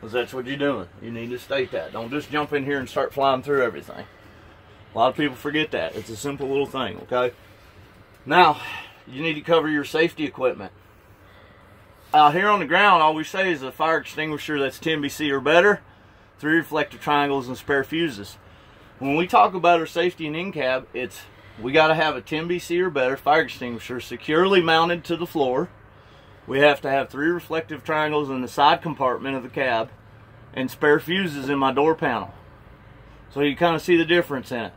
because that's what you're doing. You need to state that. Don't just jump in here and start flying through everything. A lot of people forget that. It's a simple little thing, okay? Now, you need to cover your safety equipment. Out here on the ground, all we say is a fire extinguisher that's 10 BC or better, 3 reflective triangles, and spare fuses. When we talk about our safety and in-cab, we got to have a 10 BC or better fire extinguisher securely mounted to the floor. We have to have 3 reflective triangles in the side compartment of the cab, and spare fuses in my door panel. So you kind of see the difference in it.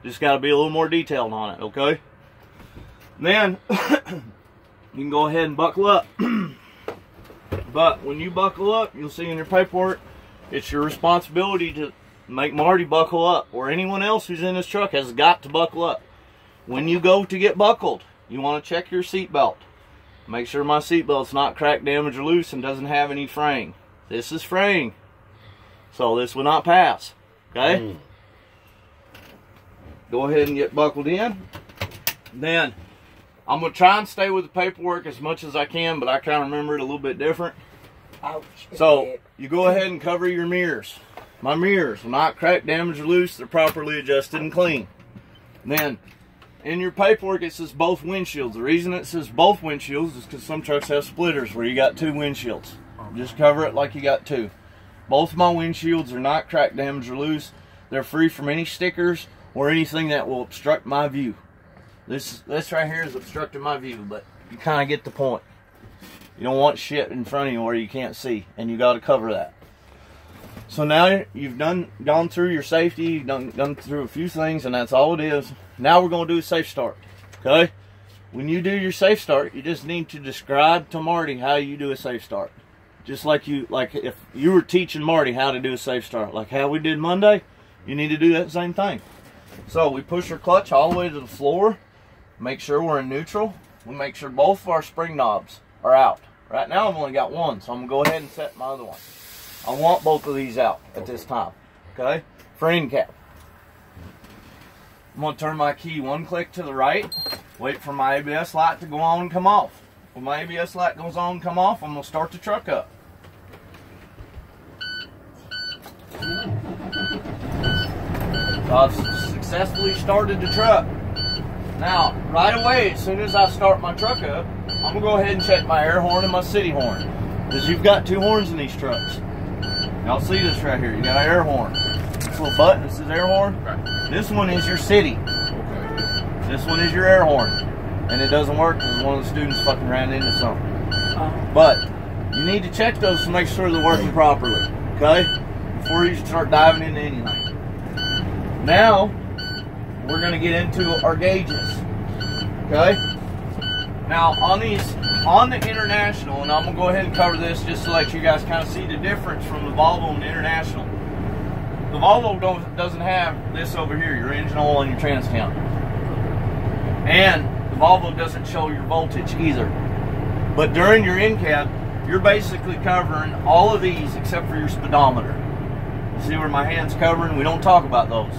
Just got to be a little more detailed on it, okay? Then you can go ahead and buckle up. But when you buckle up, you'll see in your paperwork, it's your responsibility to make Marty buckle up, or anyone else who's in this truck has got to buckle up. When you go to get buckled, you want to check your seatbelt. Make sure my seatbelt's not cracked, damaged, or loose and doesn't have any fraying. This is fraying, so this will not pass, okay? Go ahead and get buckled in. Then I'm going to try and stay with the paperwork as much as I can, but I kind of remember it a little bit different. Ouch. So you go ahead and cover your mirrors. My mirrors are not cracked, damaged, or loose. They're properly adjusted and clean. Then in your paperwork it says both windshields. The reason it says both windshields is because some trucks have splitters where you got 2 windshields. Just cover it like you got 2. Both of my windshields are not cracked, damaged, or loose. They're free from any stickers or anything that will obstruct my view. This right here is obstructing my view, but you kind of get the point. You don't want shit in front of you where you can't see, and you got to cover that. So now you've gone through your safety, you've done through a few things, and that's all it is. Now we're going to do a safe start, okay? When you do your safe start, you just need to describe to Marty how you do a safe start. Just like if you were teaching Marty how to do a safe start, like how we did Monday, you need to do that same thing. So we push our clutch all the way to the floor, make sure we're in neutral. We make sure both of our spring knobs are out. Right now I've only got one, so I'm going to go ahead and set my other one. I want both of these out at this time, okay? For in cap. I'm going to turn my key 1 click to the right, wait for my ABS light to go on and come off. When my ABS light goes on and come off, I'm going to start the truck up. So I've successfully started the truck. Now, right away, as soon as I start my truck up, I'm going to go ahead and check my air horn and my city horn. Because you've got 2 horns in these trucks. Y'all see this right here. You got an air horn. This little button that says air horn. Right. This one is your city. Okay. This one is your air horn. And it doesn't work because one of the students fucking ran into something. But you need to check those to make sure they're working properly. Okay? Before you start diving into anything. Now, we're going to get into our gauges. Okay? Now, on the International, and I'm going to go ahead and cover this just to let you guys kind of see the difference from the Volvo and the International. The Volvo doesn't have this over here, your engine oil and your trans count. And the Volvo doesn't show your voltage either. But during your in-cab, you're basically covering all of these except for your speedometer. You see where my hand's covering? We don't talk about those.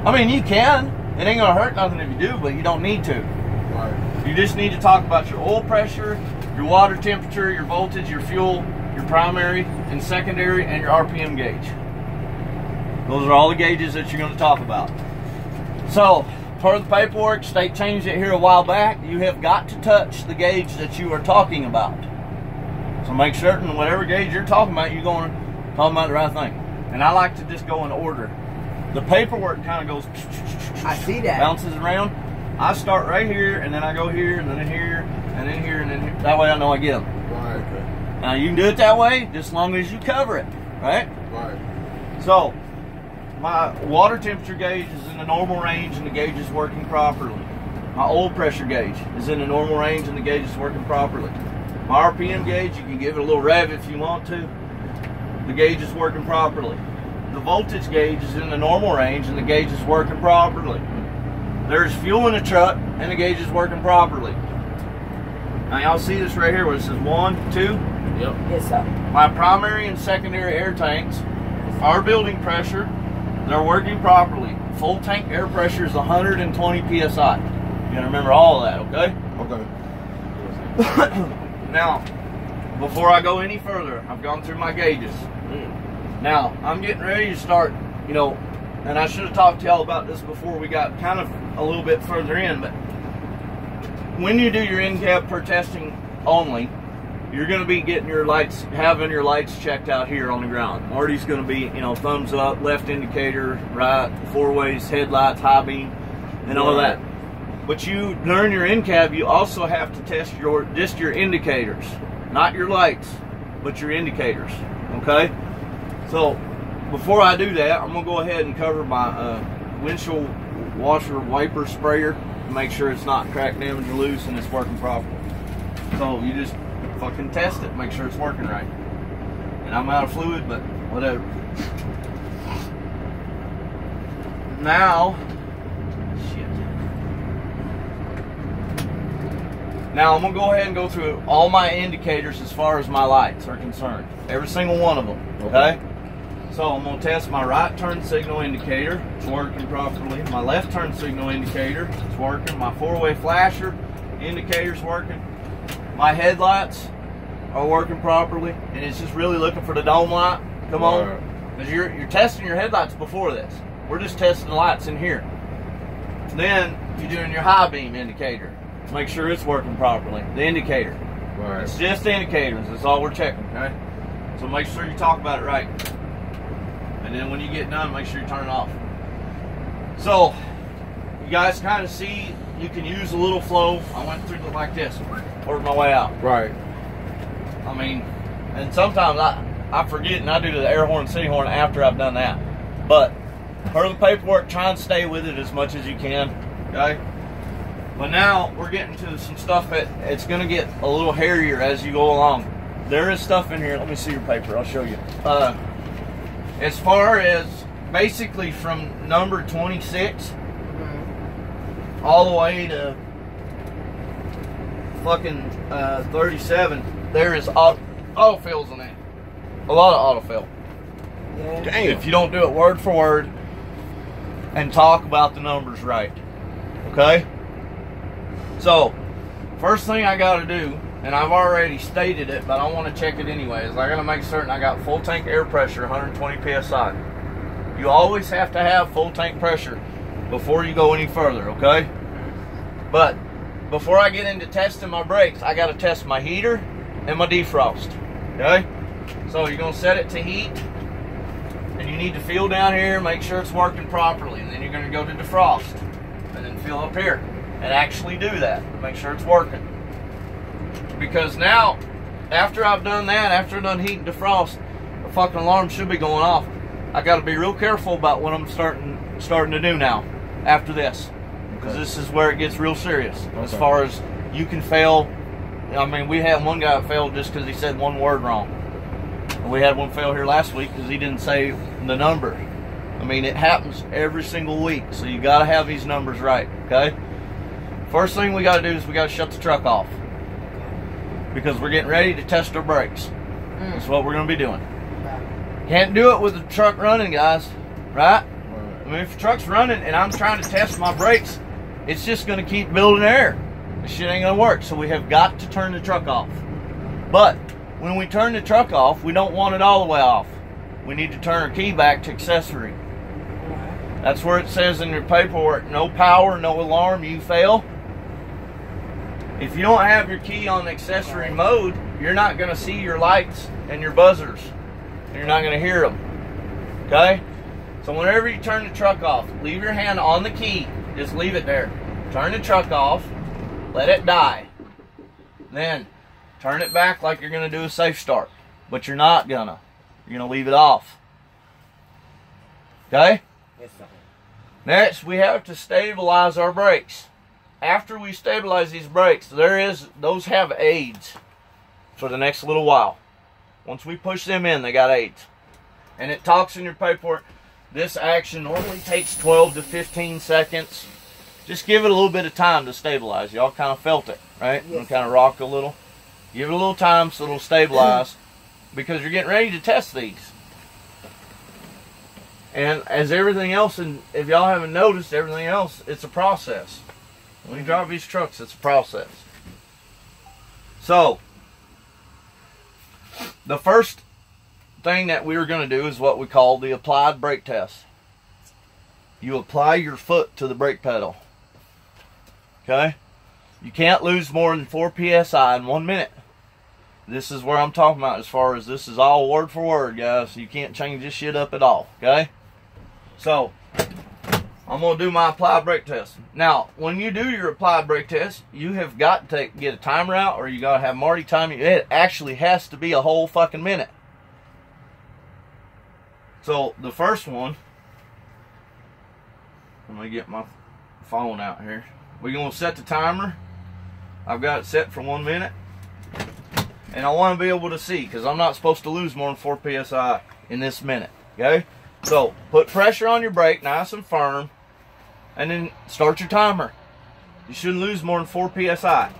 I mean, you can. It ain't going to hurt nothing if you do, but you don't need to. Right. You just need to talk about your oil pressure, your water temperature, your voltage, your fuel, your primary and secondary, and your RPM gauge. Those are all the gauges that you're going to talk about. So, part of the paperwork, state changed it here a while back. You have got to touch the gauge that you are talking about. So make certain whatever gauge you're talking about, you're going to talk about the right thing. And I like to just go in order. The paperwork kind of goes, I see that. Bounces around. I start right here, and then I go here, and then here, and then here, and then here. That way I know I get them. Right. Okay. Now you can do it that way, just as long as you cover it, right? Right. So, my water temperature gauge is in the normal range, and the gauge is working properly. My oil pressure gauge is in the normal range, and the gauge is working properly. My RPM gauge, you can give it a little rev if you want to. The gauge is working properly. The voltage gauge is in the normal range, and the gauge is working properly. There's fuel in the truck, and the gauge is working properly. Now y'all see this right here where it says 1, 2? Yep. Yes, sir. My primary and secondary air tanks are building pressure. They're working properly. Full tank air pressure is 120 psi. You gotta remember all of that, okay? Okay. Now, before I go any further, I've gone through my gauges. Now, I'm getting ready to start, you know, and I should have talked to y'all about this before we got kind of a little bit further in, but when you do your in-cab per testing only, you're going to be getting your lights, having your lights checked out here on the ground. Marty's going to be, you know, thumbs up, left indicator, right, four ways, headlights, high beam, and all that. But you, during your in-cab, you also have to test just your indicators. Not your lights, but your indicators, okay? So, before I do that, I'm going to go ahead and cover my windshield washer wiper sprayer to make sure it's not crack damage or loose and it's working properly. So, you just fucking test it, make sure it's working right. And I'm out of fluid, but whatever. Now, shit. Now I'm gonna go ahead and go through all my indicators as far as my lights are concerned. Every single one of them, okay? So I'm gonna test my right turn signal indicator, it's working properly. My left turn signal indicator, it's working. My four-way flasher indicator's working. My headlights are working properly, and it's just really looking for the dome light. Come on, because you're testing your headlights before this. We're just testing the lights in here. Then you're doing your high beam indicator. Make sure it's working properly. The indicator. Right. It's just indicators. That's all we're checking. Okay. So make sure you talk about it right. And then when you get done, make sure you turn it off. So you guys kind of see. You can use a little flow. I went through it like this. Worked my way out. Right. I mean, and sometimes I forget and I do the air horn, city horn after I've done that. But per the paperwork, try and stay with it as much as you can. Okay. But now we're getting to some stuff that it's going to get a little hairier as you go along. There is stuff in here. Let me see your paper. I'll show you. As far as basically from number 26 all the way to fucking 37, there is autofills in there. A lot of autofill. Yeah. Damn. If you don't do it word for word and talk about the numbers right. Okay? So, first thing I got to do, and I've already stated it, but I want to check it anyways. I got to make certain I got full tank air pressure, 120 psi. You always have to have full tank pressure before you go any further, okay? But before I get into testing my brakes, I got to test my heater and my defrost, okay? So you're going to set it to heat, and you need to feel down here, make sure it's working properly, and then you're going to go to defrost, and then feel up here, and actually do that, make sure it's working. Because now, after I've done that, after I've done heat and defrost, the fucking alarm should be going off. I got to be real careful about what I'm starting to do now, after this. Because this is where it gets real serious. As far as you can fail. I mean, we had one guy that failed just because he said one word wrong. And we had one fail here last week because he didn't say the number. I mean, it happens every single week. So you got to have these numbers right, okay? First thing we got to do is we got to shut the truck off. Because we're getting ready to test our brakes. That's what we're going to be doing. Can't do it with the truck running, guys. Right? I mean, if the truck's running and I'm trying to test my brakes, it's just going to keep building air. This shit ain't going to work. So we have got to turn the truck off. But when we turn the truck off, we don't want it all the way off. We need to turn our key back to accessory. That's where it says in your paperwork, no power, no alarm, you fail. If you don't have your key on accessory mode, you're not going to see your lights and your buzzers. And you're not going to hear them. Okay? So whenever you turn the truck off, leave your hand on the key. Just leave it there. Turn the truck off. Let it die. Then turn it back like you're going to do a safe start. But you're not going to. You're going to leave it off. Okay? Yes, sir. Next, we have to stabilize our brakes. After we stabilize these brakes, those have aids for the next little while. Once we push them in, they got aids. And it talks in your paperwork, this action normally takes 12 to 15 seconds. Just give it a little bit of time to stabilize. Y'all kind of felt it, right? Yes. It'll kind of rock a little. Give it a little time so it'll stabilize because you're getting ready to test these. And as everything else, and if y'all haven't noticed, everything else, it's a process. When you drive these trucks, it's a process. So, the first thing that we were going to do is what we call the applied brake test. You apply your foot to the brake pedal. Okay? You can't lose more than 4 psi in 1 minute. This is where I'm talking about as far as this is all word for word, guys. You can't change this shit up at all. Okay? So, I'm going to do my applied brake test. Now, when you do your applied brake test, you have got to get a timer out, or you got to have Marty time you. It actually has to be a whole fucking minute. So, the first one, let me get my phone out here. We're going to set the timer. I've got it set for 1 minute. And I want to be able to see, because I'm not supposed to lose more than 4 psi in this minute. Okay? So, put pressure on your brake, nice and firm, and then start your timer. You shouldn't lose more than 4 psi.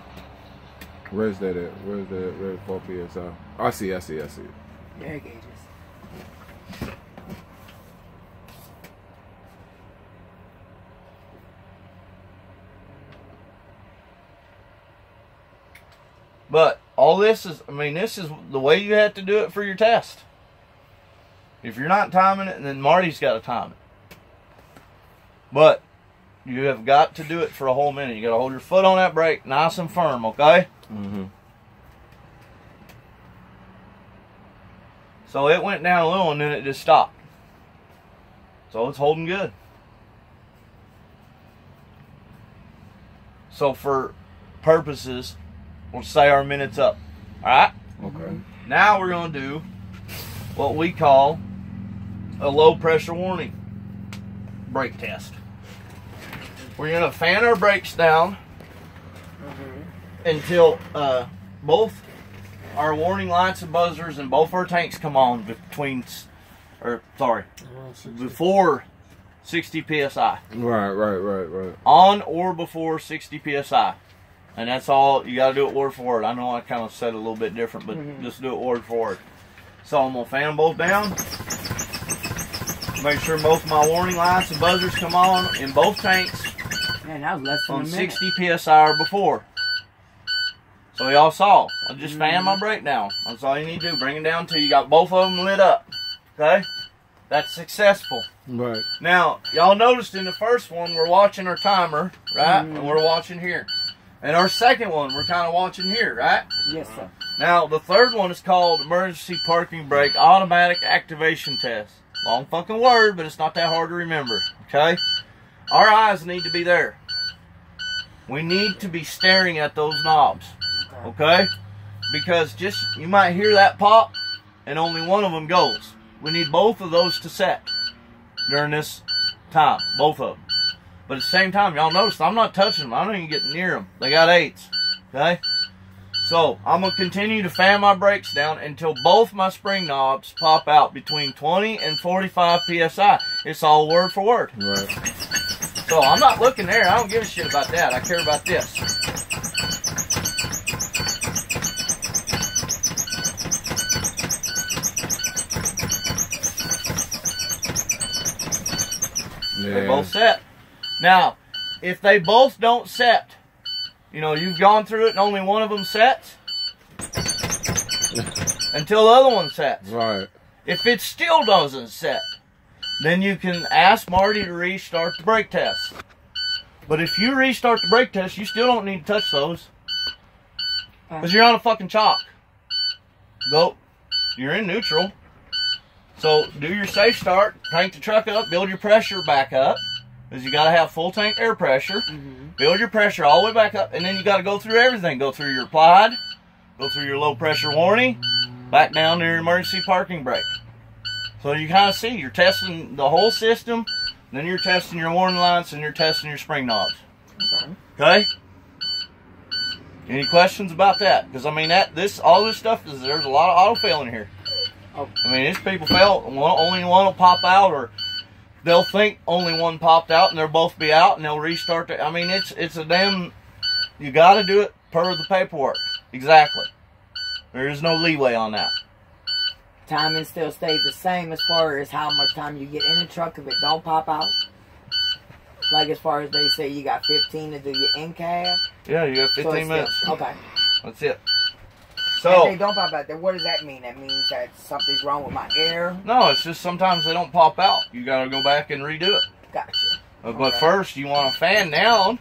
Where's that at? Where's 4 psi? I see it. Air gauges. But all this is, I mean, this is the way you have to do it for your test. If you're not timing it, then Marty's got to time it. But you have got to do it for a whole minute. You got to hold your foot on that brake nice and firm, okay? Mm-hmm. So it went down a little and then it just stopped. So it's holding good. So for purposes, we'll say our minute's up. Alright? Okay. Now we're going to do what we call a low pressure warning brake test. We're going to fan our brakes down until both our warning lights and buzzers and both our tanks come on before 60 psi. Right. On or before 60 psi. And that's all. You got to do it word for word. I know I kind of said it a little bit different, but just do it word for word. So I'm going to fan them both down. Make sure both my warning lights and buzzers come on in both tanks. Man, that was less than on a minute. 60 psi or before. So y'all saw. I just fan my brake down. That's all you need to do. Bring it down until you got both of them lit up. Okay? That's successful. Right. Now, y'all noticed in the first one, we're watching our timer, right? And we're watching here. And our second one, we're kind of watching here, right? Yes, sir. Now, the third one is called Emergency Parking Brake Automatic Activation Test. Long fucking word, but it's not that hard to remember, okay? Our eyes need to be there. We need to be staring at those knobs, okay? Because just, you might hear that pop, and only one of them goes. We need both of those to set during this time, both of them. But at the same time, y'all notice I'm not touching them. I don't even get near them. They got 8s, okay? So, I'm going to continue to fan my brakes down until both my spring knobs pop out between 20 and 45 psi. It's all word for word. Right. So, I'm not looking there. I don't give a shit about that. I care about this. Yeah. They both set. Now, if they both don't set, you know, you've gone through it and only one of them sets until the other one sets. Right. If it still doesn't set, then you can ask Marty to restart the brake test. But if you restart the brake test, you still don't need to touch those. Because you're on a fucking chalk. Go. You're in neutral. So do your safe start, crank the truck up, build your pressure back up. Because you got to have full tank air pressure. Build your pressure all the way back up. And then you got to go through everything. Go through your applied. Go through your low pressure warning. Back down to your emergency parking brake. So you kind of see. You're testing the whole system. Then you're testing your warning lights. And you're testing your spring knobs. Okay? Any questions about that? Because I mean, all this stuff, there's a lot of auto fail in here. I mean, these people fail. Only one will pop out, or they'll think only one popped out and they'll both be out and they'll restart it. I mean, it's a damn, you got to do it per the paperwork. Exactly. There is no leeway on that. Timing still stays the same as far as how much time you get in the truck if it don't pop out. Like as far as they say you got 15 to do your in cab. Yeah, you got 15 minutes. Okay. That's it. So if they don't pop out, then what does that mean? That means that something's wrong with my air? no, it's just sometimes they don't pop out. You gotta go back and redo it. Gotcha. But first, you want to fan down.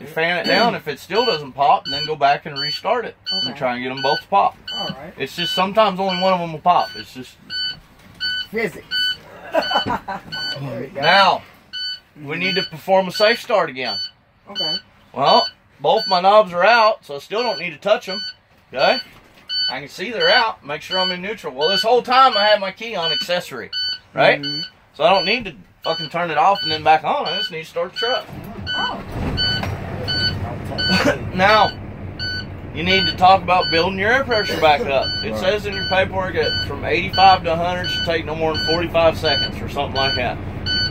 You fan it down. If it still doesn't pop, then go back and restart it. Okay. And try and get them both to pop. Alright. It's just sometimes only one of them will pop. It's just... Physics. There we go. Now, we need to perform a safe start again. Okay. Well, both my knobs are out, so I still don't need to touch them. Okay? I can see they're out. Make sure I'm in neutral. Well, this whole time I have my key on accessory. Right? Mm-hmm. So I don't need to fucking turn it off and then back on. I just need to start the truck. Oh. Now, you need to talk about building your air pressure back up. It Right. says in your paperwork that from 85 to 100 should take no more than 45 seconds or something like that.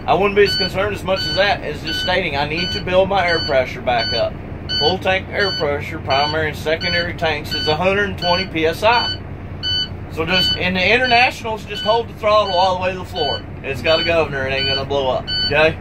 I wouldn't be as concerned as much as that as just stating I need to build my air pressure back up. Full tank air pressure, primary and secondary tanks, is 120 psi. So just in the internationals, just hold the throttle all the way to the floor. It's got a governor, it ain't gonna blow up. Okay?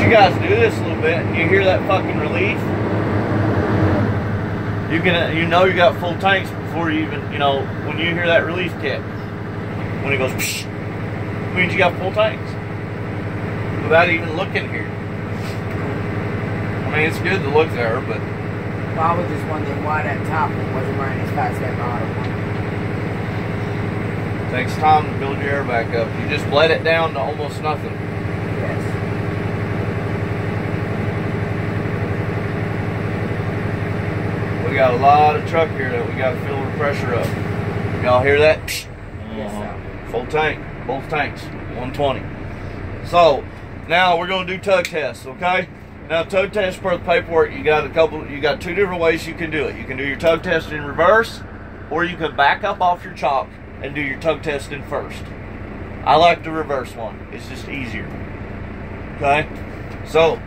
You guys do this a little bit, you hear that fucking relief. You know you got full tanks before you even, when you hear that relief kick. When it goes, psh, means you got full tanks. Without even looking here. I mean, it's good to look there, but... Well, I was just wondering why that top one wasn't running as fast as that bottom one. Takes time to build your air back up. You just let it down to almost nothing. Yes. We got a lot of truck here that we got to fill the pressure up. Y'all hear that? Yes, sir. Full tank, both tanks, 120. So now we're gonna do tug tests, okay? Now tug test per the paperwork, you got two different ways you can do it. You can do your tug test in reverse, or you can back up off your chalk and do your tug test in first. I like the reverse one. It's just easier. Okay? So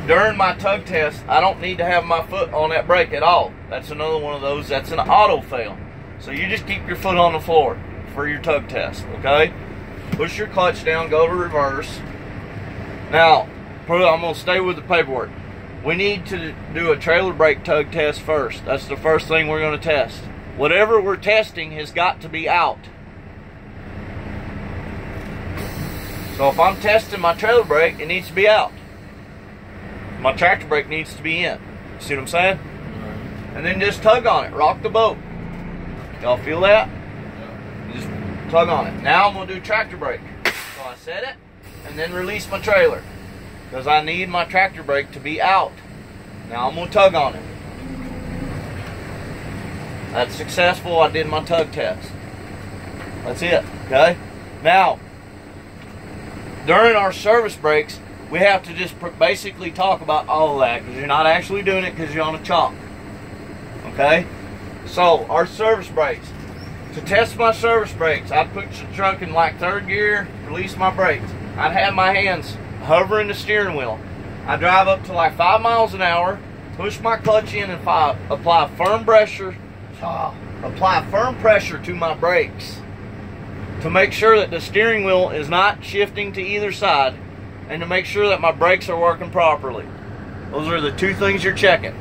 during my tug test, I don't need to have my foot on that brake at all. That's another one of those, that's an auto fail. So you just keep your foot on the floor for your tug test, okay? Push your clutch down, go to reverse. Now, I'm gonna stay with the paperwork. We need to do a trailer brake tug test first. That's the first thing we're gonna test. Whatever we're testing has got to be out. So if I'm testing my trailer brake, it needs to be out. My tractor brake needs to be in. See what I'm saying? And then just tug on it. Rock the boat. Y'all feel that? Just tug on it. Now I'm going to do tractor brake. So I set it and then release my trailer. Because I need my tractor brake to be out. Now I'm going to tug on it. That's successful. I did my tug test. That's it. Okay? Now, during our service breaks, we have to just basically talk about all of that because you're not actually doing it because you're on a chalk. Okay? So, our service brakes. To test my service brakes, I'd put the truck in like third gear, release my brakes. I'd have my hands hovering the steering wheel. I'd drive up to like 5 miles an hour, push my clutch in and apply firm pressure to my brakes to make sure that the steering wheel is not shifting to either side and to make sure that my brakes are working properly. Those are the two things you're checking.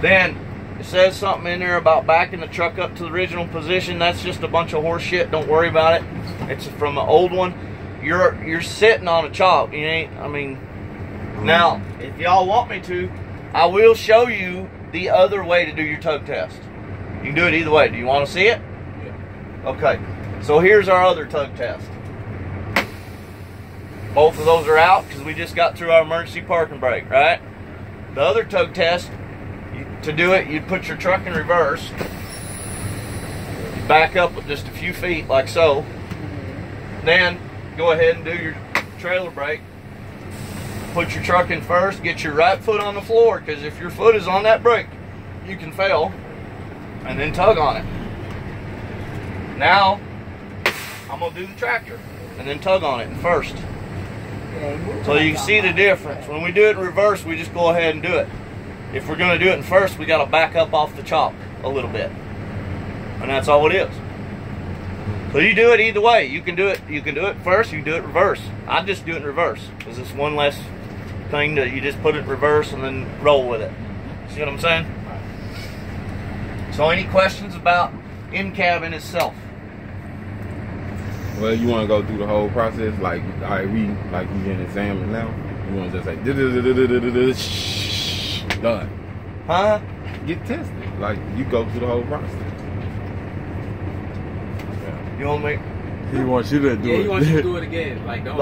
Then, it says something in there about backing the truck up to the original position. That's just a bunch of horse shit. Don't worry about it. It's from an old one. You're sitting on a chalk. You ain't. I mean, now if y'all want me to, I will show you the other way to do your tug test. You can do it either way. Do you want to see it? Yeah. Okay. So here's our other tug test. Both of those are out because we just got through our emergency parking brake, right? The other tug test, to do it, you'd put your truck in reverse. You back up with just a few feet, like so. Then go ahead and do your trailer brake. Put your truck in first. Get your right foot on the floor, because if your foot is on that brake, you can fail. And then tug on it. Now, I'm going to do the tractor and then tug on it in first. So you can see the difference. When we do it in reverse, we just go ahead and do it. If we're going to do it in first, we got to back up off the chalk a little bit. And that's all it is. So you do it either way. You can do it first, you can do it reverse. I just do it in reverse, because it's one less thing that you just put it in reverse and then roll with it. See what I'm saying? So any questions about in-cabin itself? Well, you want to go through the whole process, like, all right, we getting examined now. You want to just say, shh, done. Huh? Get tested. Like, you go through the whole process. You want me? He wants you to do it. Yeah, he wants you to do it again. Like, don't.